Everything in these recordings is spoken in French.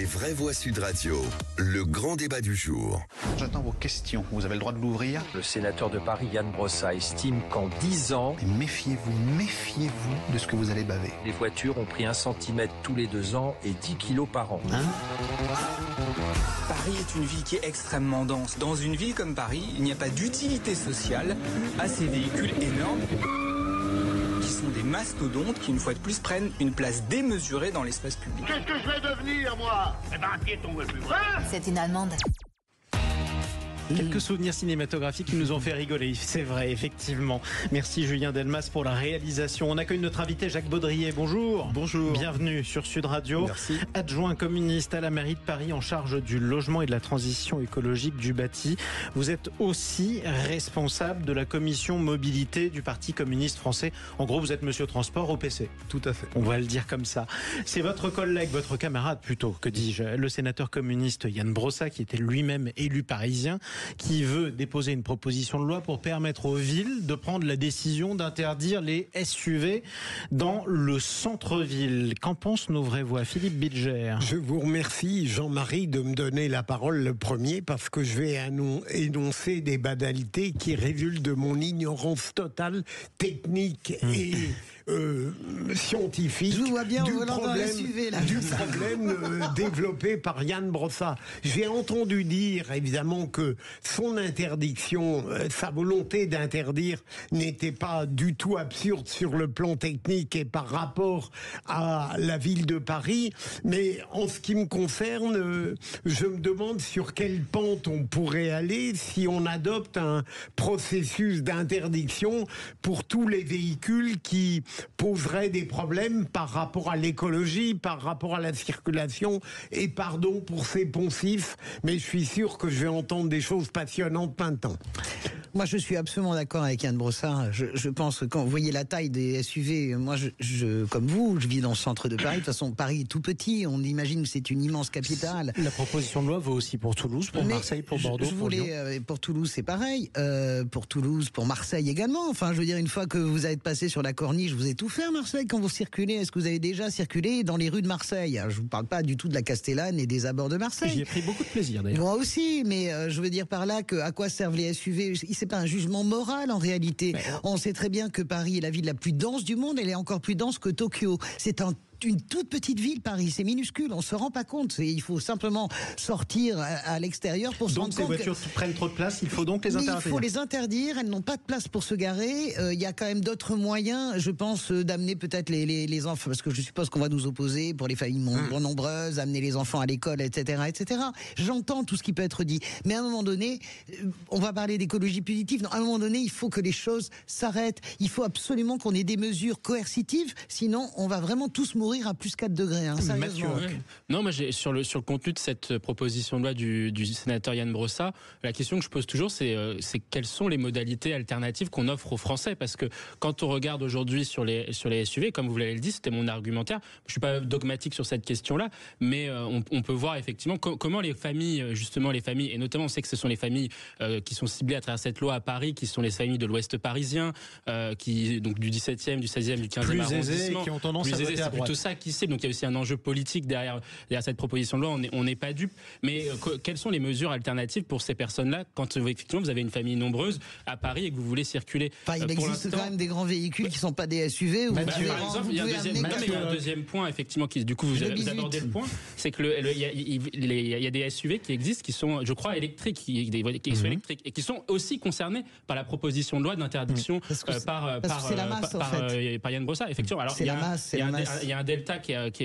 Vraies Voix Sud Radio, le grand débat du jour. J'attends vos questions. Vous avez le droit de l'ouvrir. Le sénateur de Paris, Yann Brossat, estime qu'en 10 ans, Mais méfiez-vous de ce que vous allez baver. les voitures ont pris 1 centimètre tous les 2 ans et 10 kilos par an. Paris est une ville qui est extrêmement dense. Dans une ville comme Paris, il n'y a pas d'utilité sociale à ces véhicules énormes qui sont des mastodontes qui, une fois de plus, prennent une place démesurée dans l'espace public. Qu'est-ce que je vais devenir, moi? Eh ben, un piéton, ouais, plus vrai. C'est une Allemande. Quelques souvenirs cinématographiques qui nous ont fait rigoler, c'est vrai, effectivement. Merci Julien Delmas pour la réalisation. On accueille notre invité Jacques Baudrier. Bonjour. Bonjour. Bienvenue sur Sud Radio. Merci. Adjoint communiste à la mairie de Paris en charge du logement et de la transition écologique du bâti. Vous êtes aussi responsable de la commission mobilité du Parti communiste français. En gros, vous êtes monsieur transport au PC. Tout à fait. On va le dire comme ça. C'est votre collègue, votre camarade plutôt, que dis-je, le sénateur communiste Yann Brossat, qui était lui-même élu parisien, qui veut déposer une proposition de loi pour permettre aux villes de prendre la décision d'interdire les SUV dans le centre-ville. Qu'en pensent nos vraies voix? Philippe Bilger. Je vous remercie, Jean-Marie, de me donner la parole le premier, parce que je vais énoncer des banalités qui résultent de mon ignorance totale, technique et scientifique. Je vous vois bien du au volant d'un problème, SUV, là. du problème développé par Yann Brossat. J'ai entendu dire, évidemment, que son interdiction, sa volonté d'interdire n'était pas du tout absurde sur le plan technique et par rapport à la ville de Paris. Mais en ce qui me concerne, je me demande sur quelle pente on pourrait aller si on adopte un processus d'interdiction pour tous les véhicules qui poseraient des problèmes par rapport à l'écologie, par rapport à la circulation, et pardon pour ces poncifs, mais je suis sûr que je vais entendre des choses passionnantes maintenant. Moi, je suis absolument d'accord avec Yann Brossat. Je pense que quand vous voyez la taille des SUV, moi, comme vous, je vis dans le centre de Paris. De toute façon, Paris est tout petit. On imagine que c'est une immense capitale. La proposition de loi vaut aussi pour Toulouse, pour Marseille, pour Bordeaux, pour Lyon. Pour Toulouse, c'est pareil. Pour Toulouse, pour Marseille également. Enfin, je veux dire, une fois que vous êtes passé sur la corniche, vous avez tout fait à Marseille quand vous circulez. Est-ce que vous avez déjà circulé dans les rues de Marseille? Je vous parle pas du tout de la Castellane et des abords de Marseille. J'y ai pris beaucoup de plaisir, d'ailleurs. Moi aussi, mais je veux dire par là que à quoi servent les SUV? C'est pas un jugement moral en réalité. On sait très bien que Paris est la ville la plus dense du monde. Elle est encore plus dense que Tokyo. C'est une toute petite ville, Paris, c'est minuscule, on se rend pas compte. Il faut simplement sortir à l'extérieur pour se rendre compte. Donc ces voitures prennent trop de place, il faut donc les interdire. Il faut les interdire, elles n'ont pas de place pour se garer. Il y a quand même d'autres moyens, je pense, d'amener peut-être les enfants, parce que je suppose qu'on va nous opposer pour les familles nombreuses, amener les enfants à l'école, etc., etc. J'entends tout ce qui peut être dit, mais à un moment donné, on va parler d'écologie punitive. Non, à un moment donné, il faut que les choses s'arrêtent. Il faut absolument qu'on ait des mesures coercitives, sinon on va vraiment tous mourir à plus 4 degrés, hein, sérieusement. Non, moi, sur le contenu de cette proposition de loi du sénateur Yann Brossat, la question que je pose toujours, c'est quelles sont les modalités alternatives qu'on offre aux Français? Parce que quand on regarde aujourd'hui sur les SUV, comme vous l'avez dit, c'était mon argumentaire. Je suis pas dogmatique sur cette question-là, mais on peut voir effectivement comment les familles, et notamment on sait que ce sont les familles qui sont ciblées à travers cette loi à Paris, qui sont les familles de l'Ouest parisien, donc du 17e, du 16e, du 15e plus arrondissement. aisés, qui ont tendance à voter à droite. Ça qui sait, donc il y a aussi un enjeu politique derrière cette proposition de loi, on n'est pas dupe, mais quelles sont les mesures alternatives pour ces personnes-là quand effectivement vous avez une famille nombreuse à Paris et que vous voulez circuler? Enfin, il existe quand même des grands véhicules qui sont pas des SUV. Par exemple, il y a un deuxième point effectivement qui, du coup, vous abordez le point, c'est que il y a des SUV qui existent, qui sont, je crois, électriques, qui sont électriques et qui sont aussi concernés par la proposition de loi d'interdiction par Yann Brossat. Effectivement, alors il y a un delta qui est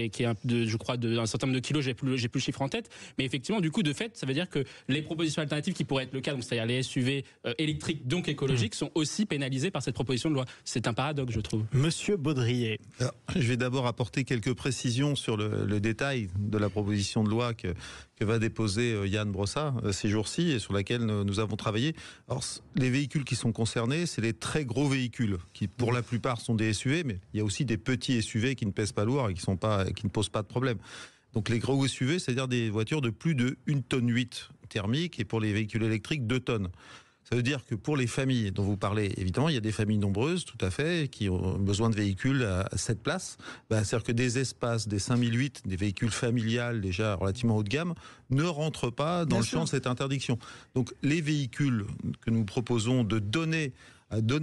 je crois d'un certain nombre de kilos, j'ai plus le chiffre en tête, mais effectivement du coup de fait ça veut dire que les propositions alternatives qui pourraient être le cas, donc c'est-à-dire les SUV électriques donc écologiques, sont aussi pénalisées par cette proposition de loi. C'est un paradoxe, je trouve. Monsieur Baudrier. Alors, je vais d'abord apporter quelques précisions sur le détail de la proposition de loi que va déposer Yann Brossat ces jours-ci et sur laquelle nous avons travaillé. Alors, les véhicules qui sont concernés, c'est les très gros véhicules qui, pour la plupart, sont des SUV, mais il y a aussi des petits SUV qui ne pèsent pas lourd et qui ne posent pas de problème. Donc, les gros SUV, c'est-à-dire des voitures de plus de 1,8 tonne thermique et pour les véhicules électriques, 2 tonnes. Ça veut dire que pour les familles dont vous parlez, évidemment, il y a des familles nombreuses, tout à fait, qui ont besoin de véhicules à 7 places. C'est-à-dire que des espaces, des 5008, des véhicules familiales déjà relativement haut de gamme, ne rentrent pas dans le champ de cette interdiction. Donc les véhicules que nous proposons de donner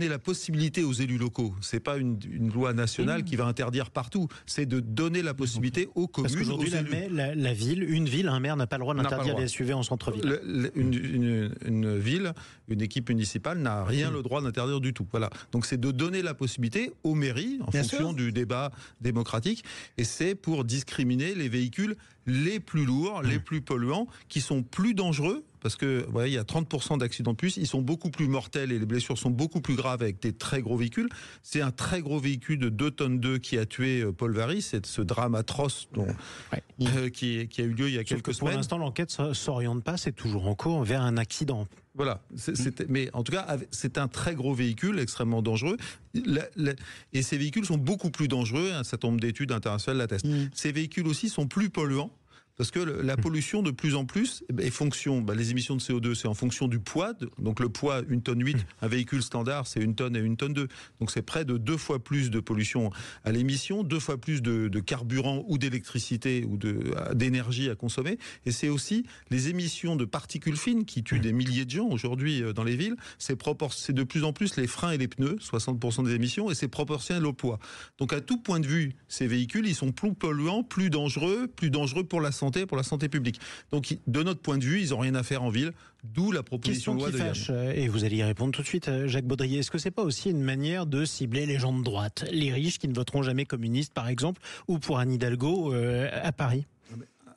la possibilité aux élus locaux. C'est pas une loi nationale qui va interdire partout. C'est de donner la possibilité aux communes. Parce qu'aujourd'hui, une ville, un maire n'a pas le droit d'interdire les SUV en centre-ville. Une ville, une équipe municipale n'a rien le droit d'interdire du tout. Voilà. Donc c'est de donner la possibilité aux mairies en fonction du débat démocratique. Et c'est pour discriminer les véhicules les plus lourds, les plus polluants, qui sont plus dangereux. Parce que, vous voyez, il y a 30% d'accidents de plus, ils sont beaucoup plus mortels et les blessures sont beaucoup plus graves avec des très gros véhicules. C'est un très gros véhicule de 2 tonnes 2 qui a tué Paul Varry, c'est ce drame atroce qui a eu lieu il y a quelques semaines. Pour l'instant, l'enquête ne s'oriente pas, c'est toujours en cours, vers un accident. Voilà, mais en tout cas, c'est un très gros véhicule, extrêmement dangereux. Et ces véhicules sont beaucoup plus dangereux, un certain nombre d'études internationales l'attestent. Ces véhicules aussi sont plus polluants. Parce que la pollution, de plus en plus, est fonction, les émissions de CO2, c'est en fonction du poids. Donc le poids, 1,8 tonne, un véhicule standard, c'est 1 tonne et 1 tonne 2. Donc c'est près de 2 fois plus de pollution à l'émission, 2 fois plus de carburant ou d'électricité ou d'énergie à consommer. Et c'est aussi les émissions de particules fines qui tuent des milliers de gens aujourd'hui dans les villes. C'est de plus en plus les freins et les pneus, 60% des émissions, et c'est proportionnel au poids. Donc à tout point de vue, ces véhicules, ils sont plus polluants, plus dangereux pour la santé publique. Donc, de notre point de vue, ils n'ont rien à faire en ville, d'où la proposition de loi de Yann. Et vous allez y répondre tout de suite, Jacques Baudrier. Est-ce que c'est pas aussi une manière de cibler les gens de droite, les riches qui ne voteront jamais communistes, par exemple, ou pour Anne Hidalgo à Paris ?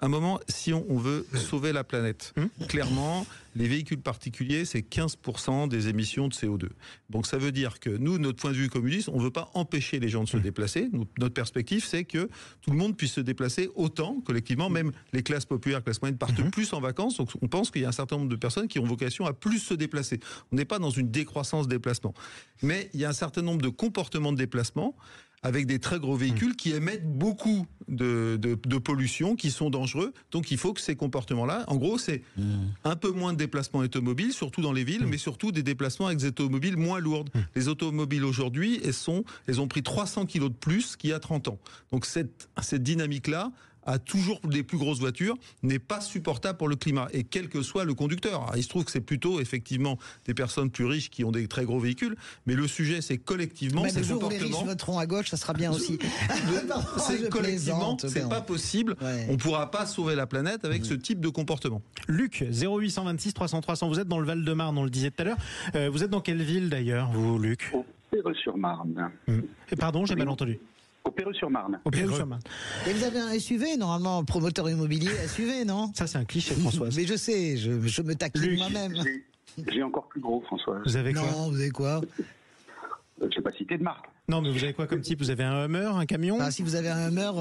Un moment, si on veut sauver la planète, clairement, les véhicules particuliers, c'est 15% des émissions de CO2. Donc ça veut dire que nous, notre point de vue communiste, on ne veut pas empêcher les gens de se déplacer. Notre perspective, c'est que tout le monde puisse se déplacer autant, collectivement, même les classes populaires, classes moyennes partent plus en vacances. Donc on pense qu'il y a un certain nombre de personnes qui ont vocation à plus se déplacer. On n'est pas dans une décroissance des déplacements. Mais il y a un certain nombre de comportements de déplacement avec des très gros véhicules qui émettent beaucoup de pollution, qui sont dangereux. Donc il faut que ces comportements-là, en gros, c'est un peu moins de déplacements automobiles, surtout dans les villes, mais surtout des déplacements avec des automobiles moins lourdes. Les automobiles aujourd'hui, elles ont pris 300 kilos de plus qu'il y a 30 ans. Donc cette dynamique-là, à toujours des plus grosses voitures, n'est pas supportable pour le climat, et quel que soit le conducteur. Alors, il se trouve que c'est plutôt effectivement des personnes plus riches qui ont des très gros véhicules, mais le sujet c'est collectivement ces comportements. Le jour où les riches voteront à gauche, ça sera bien aussi. C'est collectivement, c'est pas possible. On pourra pas sauver la planète avec ce type de comportement. Luc, 0826 300 300, vous êtes dans le Val-de-Marne, on le disait tout à l'heure. Vous êtes dans quelle ville d'ailleurs, vous, Luc ? Au Perreux-sur-Marne. Pardon, j'ai mal entendu. Au Perreux-sur-Marne. Et vous avez un SUV, normalement, promoteur immobilier SUV, non ? Ça, c'est un cliché, Françoise. Mais je sais, je me taquine moi-même. J'ai encore plus gros, François. Vous avez quoi ? Non, vous avez quoi ? Je ne vais pas citer de marque. Non, mais vous avez quoi comme type ? Vous avez un Hummer, un camion ? Si vous avez un Hummer,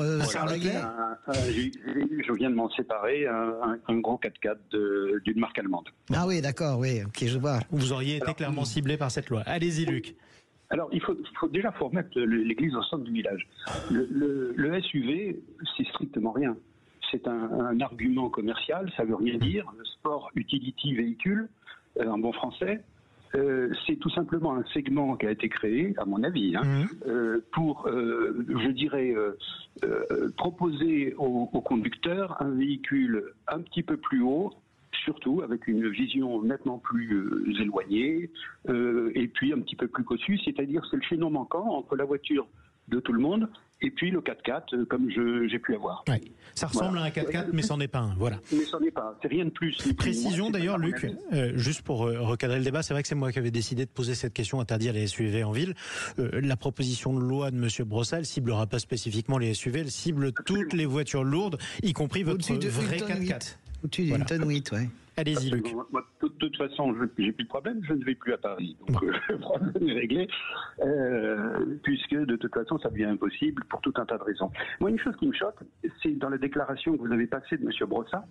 je viens de m'en séparer, un gros 4x4 d'une marque allemande. Ah oui, d'accord, oui, ok, je vois. Vous auriez été clairement ciblé par cette loi. Allez-y, Luc. Alors, il faut déjà remettre l'église au centre du village. Le SUV, c'est strictement rien. C'est un argument commercial, ça veut rien dire. Le sport utility véhicule, en bon français, c'est tout simplement un segment qui a été créé, à mon avis, pour, je dirais, proposer aux conducteurs un véhicule un petit peu plus haut, surtout avec une vision nettement plus éloignée, et puis un petit peu plus cossu, c'est-à-dire c'est le chaînon manquant entre la voiture de tout le monde et puis le 4x4 comme j'ai pu avoir. Ouais. Ça ressemble à un 4x4, mais c'en est pas un. Voilà. Mais c'en est pas un. C'est rien de plus. Précision d'ailleurs, Luc, juste pour recadrer le débat, c'est vrai que c'est moi qui avais décidé de poser cette question, interdire les SUV en ville. La proposition de loi de M. Brossat, elle ciblera pas spécifiquement les SUV, elle cible toutes les voitures lourdes, y compris votre vrai 4x4. Au-dessus d'une tonne 8, ouais. Allez-y, Luc. Moi, de toute façon, j'ai plus de problème, je ne vais plus à Paris. Donc, le problème est réglé, puisque de toute façon, ça devient impossible pour tout un tas de raisons. Moi, une chose qui me choque, c'est dans la déclaration que vous avez passée de M. Brossat,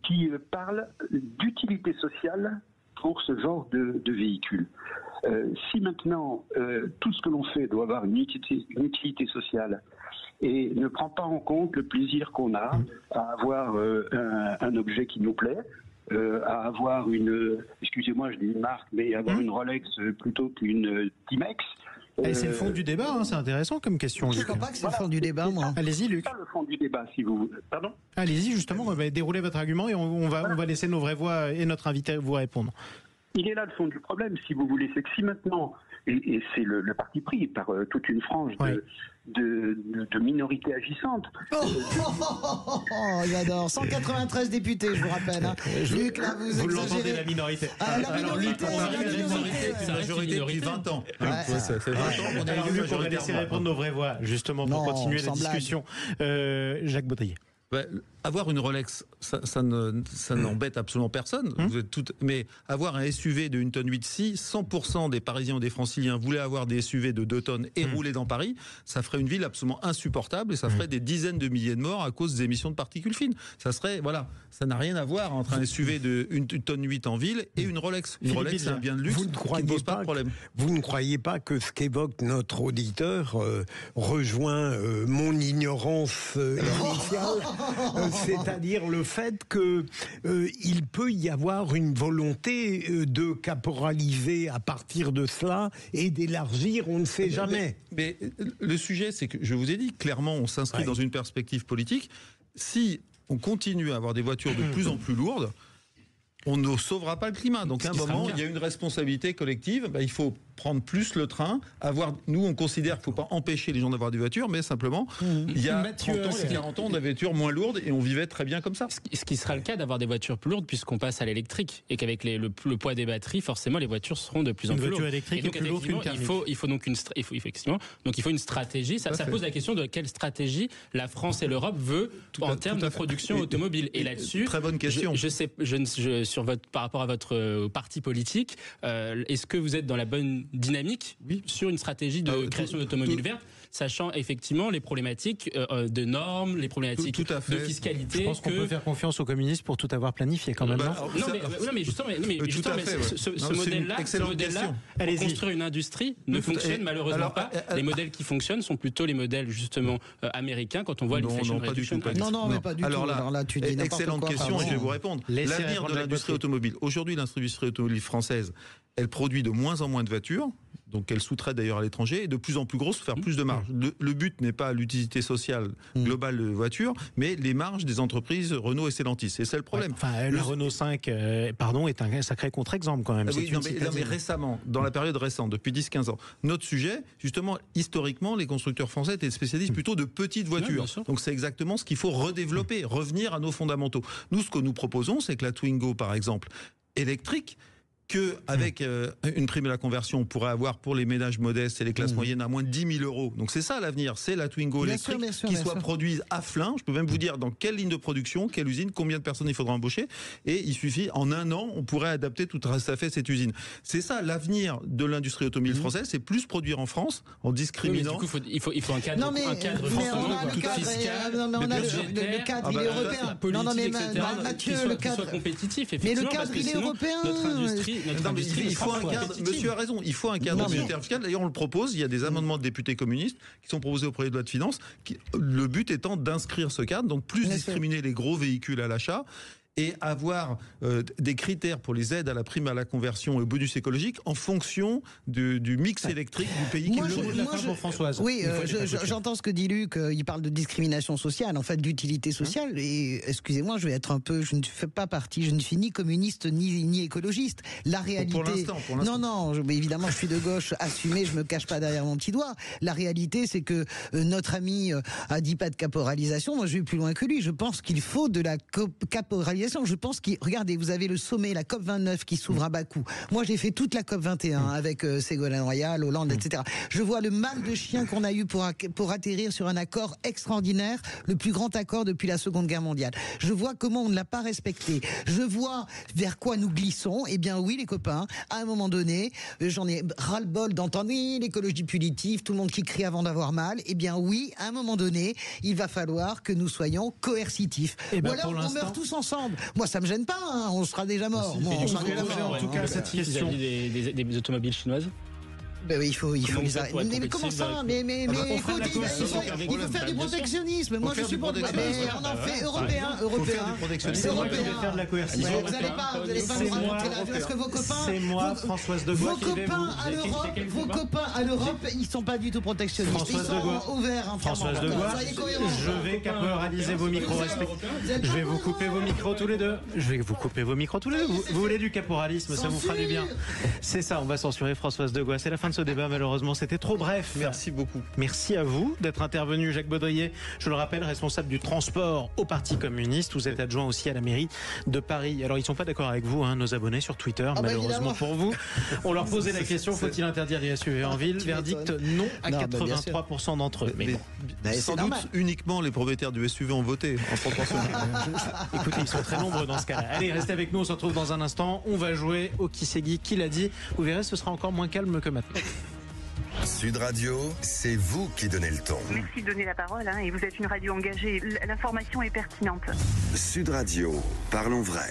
qui parle d'utilité sociale pour ce genre de véhicule. Si maintenant, tout ce que l'on fait doit avoir une utilité sociale, et ne prend pas en compte le plaisir qu'on a à avoir un objet qui nous plaît, à avoir excusez-moi, je dis une marque, mais avoir une Rolex plutôt qu'une Timex. C'est le fond du débat, hein, c'est intéressant comme question. Je ne crois pas que c'est le fond du débat, moi. Allez-y, Luc. C'est pas le fond du débat, si vous... Pardon ? Allez-y, justement, on va dérouler votre argument et on va laisser nos vraies voix et notre invité vous répondre. Il est là le fond du problème, si vous voulez, c'est que si maintenant, et c'est le parti pris par toute une frange de minorités agissantes. J'adore. 193 députés, je vous rappelle. Hein. Luc, là, vous l'entendez, la minorité. Alors, Luc, c'est la majorité depuis 20 ans. Ça fait 20 ans qu'on a alors, eu Luc, on va laisser répondre nos vraies voix, justement, pour continuer la discussion. Jacques Baudrier. Avoir une Rolex, ça n'embête absolument personne. Vous êtes mais avoir un SUV de 1,8 tonne, si 100% des Parisiens ou des Franciliens voulaient avoir des SUV de 2 tonnes et rouler dans Paris, ça ferait une ville absolument insupportable et ça ferait des dizaines de milliers de morts à cause des émissions de particules fines. Ça serait, ça n'a rien à voir entre un SUV de 1,8 tonne en ville et une Rolex. Une Rolex, c'est un bien de luxe qui ne pose pas de problème. Vous ne croyez pas que ce qu'évoque notre auditeur rejoint mon ignorance initiale, c'est-à-dire le fait qu'il peut y avoir une volonté de caporaliser à partir de cela et d'élargir, on ne sait jamais. Mais le sujet, c'est que je vous ai dit, clairement, on s'inscrit dans une perspective politique. Si on continue à avoir des voitures de plus en plus lourdes, on ne sauvera pas le climat. Donc à un moment, il y a une responsabilité collective. Il faut prendre plus le train. Nous, on considère qu'il ne faut pas empêcher les gens d'avoir des voitures, mais simplement, il y a 30 ans et 40 ans, on avait des voitures moins lourdes et on vivait très bien comme ça. Ce qui sera le cas d'avoir des voitures plus lourdes puisqu'on passe à l'électrique et qu'avec le poids des batteries, forcément, les voitures seront de plus en plus lourdes. Une voiture électrique est plus lourde qu'une thermique. Il faut donc une stratégie. Ça pose la question de quelle stratégie la France et l'Europe veut en termes de production automobile. Et là-dessus, très bonne question. Par rapport à votre parti politique, est-ce que vous êtes dans la bonne dynamique sur une stratégie de création d'automobiles vertes, sachant effectivement les problématiques de normes, les problématiques de fiscalité. Je pense qu'on peut faire confiance aux communistes pour tout avoir planifié quand même. Mais justement, ce modèle-là, pour construire une industrie, ne fonctionne malheureusement pas. Les modèles qui fonctionnent sont plutôt les modèles justement américains quand on voit l'Inflation Reduction. Non, mais pas du tout. Alors là, tu dis excellente question et je vais vous répondre. L'avenir de l'industrie automobile. Aujourd'hui, l'industrie automobile française, elle produit de moins en moins de voitures, donc elle sous-traite d'ailleurs à l'étranger, et de plus en plus grosse pour faire plus de marge. Le but n'est pas l'utilité sociale globale de voitures, mais les marges des entreprises Renault et Stellantis. Et c'est le problème. Le Renault 5 est un sacré contre-exemple quand même. Mais récemment, dans la période récente, depuis 10-15 ans, notre sujet, justement, historiquement, les constructeurs français étaient spécialistes plutôt de petites voitures. Donc c'est exactement ce qu'il faut redévelopper, revenir à nos fondamentaux. Nous, ce que nous proposons, c'est que la Twingo, par exemple, électrique, qu'avec une prime à la conversion, on pourrait avoir pour les ménages modestes et les classes moyennes à moins de 10 000 euros. Donc c'est ça l'avenir, c'est la Twingo électrique qui soit produite à Flins. Je peux même vous dire dans quelle ligne de production, quelle usine, combien de personnes il faudra embaucher. Et il suffit, en un an, on pourrait adapter tout à fait cette usine. C'est ça l'avenir de l'industrie automobile française, c'est plus produire en France en discriminant. Oui, mais du coup, il faut un cadre, fiscal, le cadre il est européen. Politique, Mathieu, le cadre soit compétitif. Mais le cadre il est européen. Notre industrie il faut un cadre. Monsieur a raison. Il faut un cadre budgétaire fiscal. D'ailleurs, on le propose. Il y a des amendements de députés communistes qui sont proposés au projet de loi de finances. Le but étant d'inscrire ce cadre, donc plus discriminer les gros véhicules à l'achat. Et avoir des critères pour les aides à la prime à la conversion et au bonus écologique en fonction du mix électrique du pays qui le Françoise. Oui, j'entends ce que dit Luc, il parle de discrimination sociale, en fait d'utilité sociale, et excusez-moi, je vais être un peu, je ne fais pas partie, je ne suis ni communiste ni écologiste. La réalité... Pour l'instant. Non, mais évidemment je suis de gauche assumé, je me cache pas derrière mon petit doigt. La réalité c'est que notre ami a dit pas de caporalisation, moi je vais plus loin que lui, je pense qu'il faut de la caporalisation. Je pense regardez, vous avez le sommet, la COP29 qui s'ouvre à Bakou. Moi, j'ai fait toute la COP21 avec Ségolène Royal, Hollande, etc. Je vois le mal de chien qu'on a eu pour atterrir sur un accord extraordinaire, le plus grand accord depuis la Seconde Guerre mondiale. Je vois comment on ne l'a pas respecté. Je vois vers quoi nous glissons. Eh bien, oui, les copains, à un moment donné, j'en ai ras-le-bol d'entendre l'écologie punitive, tout le monde qui crie avant d'avoir mal. Eh bien, oui, à un moment donné, il va falloir que nous soyons coercitifs. Ou alors, on meurt tous ensemble. Moi, ça me gêne pas, on sera déjà mort. En tout cas, cette question des automobiles chinoises. Ben oui, il faut les arrêter. Mais comment ça? Mais il faut faire du protectionnisme. Moi, je suis pour. Mais on en fait européen. C'est moi qui vais faire de la coercition. Vous n'allez pas nous raconter la parce que vos copains. C'est moi, Françoise de Gois, vos copains à l'Europe, ils sont pas du tout protectionnistes. Ils sont ouverts. Françoise de Gois, je vais caporaliser vos micros. Je vais vous couper vos micros tous les deux. Vous voulez du caporalisme, ça vous fera du bien. C'est ça, on va censurer Françoise de Gois. C'est la fin de ce débat, malheureusement. C'était trop bref. Merci beaucoup. Merci à vous d'être intervenu. Jacques Baudrier, je le rappelle, responsable du transport au Parti communiste. Vous êtes adjoint aussi à la mairie de Paris. Alors, ils ne sont pas d'accord avec vous, nos abonnés sur Twitter, malheureusement pour vous. On leur posait la question, faut-il interdire les SUV en ville? Verdict non à 83% d'entre eux. Mais sans doute, uniquement les propriétaires du SUV ont voté en proportion. Écoutez, ils sont très nombreux dans ce cas-là. Allez, restez avec nous, on se retrouve dans un instant. On va jouer au Qui c'est qui l'a dit. Vous verrez, ce sera encore moins calme que maintenant. Sud Radio, c'est vous qui donnez le ton. Merci de donner la parole, et vous êtes une radio engagée. L'information est pertinente. Sud Radio, parlons vrai.